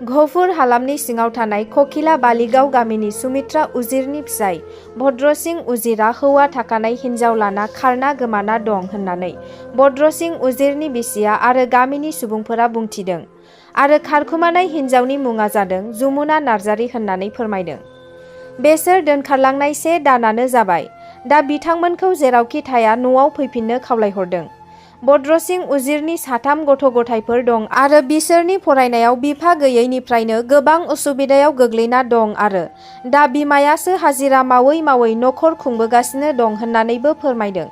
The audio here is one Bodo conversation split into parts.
घफुर हालामनि सिङाव थानाय ककिला बालिगाव गामिनि सुमित्रा उजिरनि फिसाय भद्रसिं उजिरा हौवा थाखानाय हिन्जाव लाना खारना गोमाना दं होननानै भद्रसिं उजिरनि बिसिया आरो गामिनि सुबुंफोरा बुंथिदों आरो खारखुमानाय हिन्जावनि मुङा जादों जमुना नार्जारी होननानै फोरमायदों। बेसोर दोनखारलांनाय 1 दानानो जाबाय। दा बिथांमोनखौ जेरावखि थाया न'आव फैफिननो खावलायहरदों। भद्रसिं उजिरनि 3 गथ' गथायफोर दं आरो बिसोरनि फरायनायाव बिफा गैयैनिफ्रायनो गोबां उसुबिदायाव गोग्लैना दं आरो दा बिमायासो हाजिरा मावै मावै नखर खुंबोगासिनो दं होननानैबो फोरमायदों।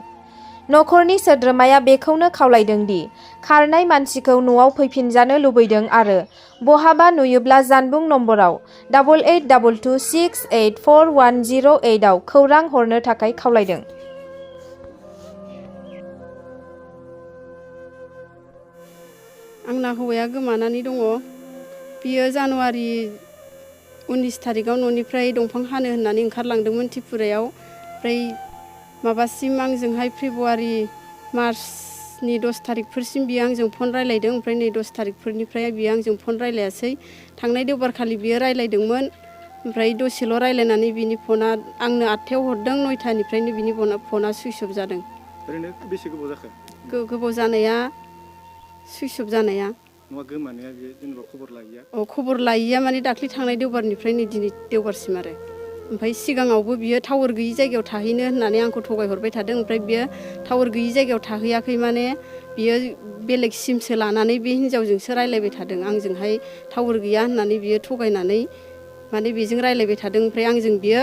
नखरनि सोद्रोमाया बेखौनो खावलायदों दि खारनाय मानसिखौ न'आव फैफिनजानो लुबैदों आरो बहाबा नुयोब्ला जानबुं नम्बराव 8822684108 आव खौरां हरनो थाखाय खावलायदों। आंना हौवाया गोमानानै दङ। बियो जानुवारि 19 थारिखआव न'निफ्राय दंफां हानो होननानै ओंखारलांदोंमोन त्रिपुरायाव। ओमफ्राय माबासिम आंजोंहाय फेब्रुवारि मार्चनि 10 थारिखफोरसिम बियो आंजों फन रायलायदों। ओमफ्राय नै 10 थारिखफोरनिफ्राय बियो आंजों फन रायलायासै। थांनाय देवबारखालि बियो रायलायदोंमोन। ओमफ्राय दसेल' रायलायनानै बिनि फना आंनो 8थायाव हरदों। 9थानिफ्रायनो बिनि फना सुइच अफ जादों। ओरैनो बेसे गोबाव जाखो? गोबाव जानाया सुइच अफ जानाया। नङा गोमानाया बे जेनेबा खबर लायिया? खबर लायिया माने दाख्लै थांनाय देवबारनिफ्राय नै दिनै देवबारसिम आरो। ओमफ्राय सिगाङावबो बियो टावार गैयि जायगायाव थाहैनो होननानै आंखौ थगायहरबाय थादों। ओमफ्राय बियो टावार गैयि जायगायाव थाहैयाखै माने बियो बेलेग सिमसो लानानै बे हिन्जावजोंसो रायलायबाय थादों। आंजोंहाय टावार गैया होननानै बियो थगायनानै माने बेजों रायलायबाय थादों। ओमफ्राय आंजों बियो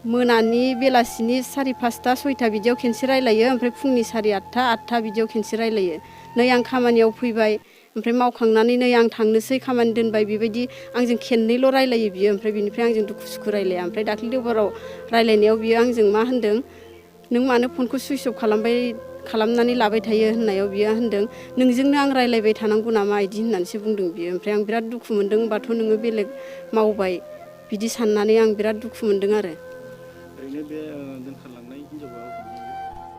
मोनानि बेलासिनि 5:30 6टा बिदियाव खेनसे रायलायो। ओमफ्राय फुंनि 8:30 8टा बिदियाव खेनसे रायलायो। नै आं खामानियाव फैबाय ओमफ्राय मावखांनानै नै आं थांनोसै खामानि दोनबाय बेबायदि आंजों खेननैल' रायलायो बियो। ओमफ्राय बिनिफ्राय आंजों दुखु सुखु रायलाया। ओमफ्राय दाख्लै देवबाराव रायलायनायाव बियो आंजों मा होनदों, नों मानो फनखौ सुइच अफ खालामनानै लाबाय थायो होननायाव बियो होनदों, नोंजोंनो आं रायलायबाय थानांगौ नामा इदि होननानैसो बुंदों बियो। ओमफ्राय आं बिराद दुखु मोनदों। होनबाथ' नोङो बेलेग मावबाय बिदि साननानै आं बिराद दुखु मोनदों आरो। ओरैनो बे दोनखारलांनाय हिन्जावा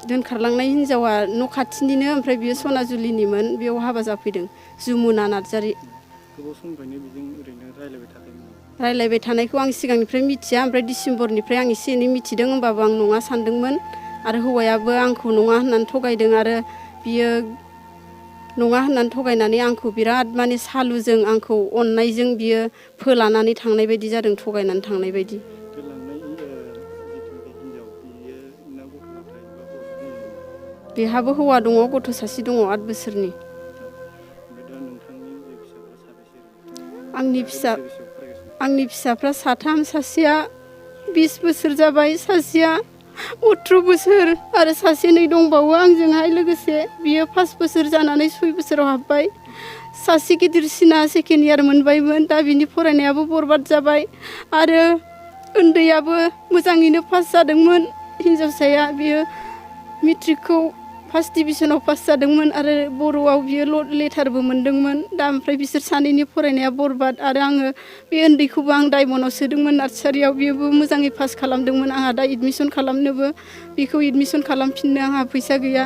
दोनखारलांनाय हिन्जावा न' खाथिनिनो। ओमफ्राय बियो सनाजुलिनिमोन। बेयाव हाबा जाफैदों। जमुना नार्जारी। गोबाव समनिफ्रायनो बेजों ओरैनो रायलायबाय थादोंमोन? रायलायबाय थानायखौ आं सिगांनिफ्राय मिथिया। ओमफ्राय डिसेम्बरनिफ्राय आं एसे एनै मिथिदों। होमबाबो आं नङा सानदोंमोन। आरो हौवायाबो आंखौ नङा होननानै थगायदों। आरो बियो नङा होननानै थगायनानै आंखौ बिराद माने सालुजों आंखौ अननायजों बियो फोलानानै थांनाय बायदि जादों, थगायनानै थांनाय बायदि। बेहाबो हौवा दङ, गथ' सासे दङ 8 बोसोरनि। आंनि फिसाफ्रा 3, सासेया 20 बोसोर जाबाय, सासेया 18 बोसोर आरो सासे नै दंबावो आंजोंहाय लोगोसे। बियो 5 बोसोर जानानै 6 बोसोराव हाबबाय। सासे गिदिरसिना 2nd इयार मोनबायमोन। दा बिनि फरायनायाबो बरबाद जाबाय। आरो उन्दैयाबो मोजाङैनो पास जादोंमोन। हिन्जावसाया बियो मेट्रिकखौ 1st डिभिजनाव पास जादोंमोन आरो बर'आव बियो लेटारबो मोनदोंमोन। दा ओमफ्राय बिसोर सानैनि फरायनाया बरबाद। आरो आङो बे उन्दैखौबो आं डायमन्डआव सोदोंमोन नार्सारियाव। बेबो मोजाङै पास खालामदोंमोन। आंहा दा एडमिसन खालामनोबो बेखौ एडमिसन खालामफिननो आंहा फैसा गैया।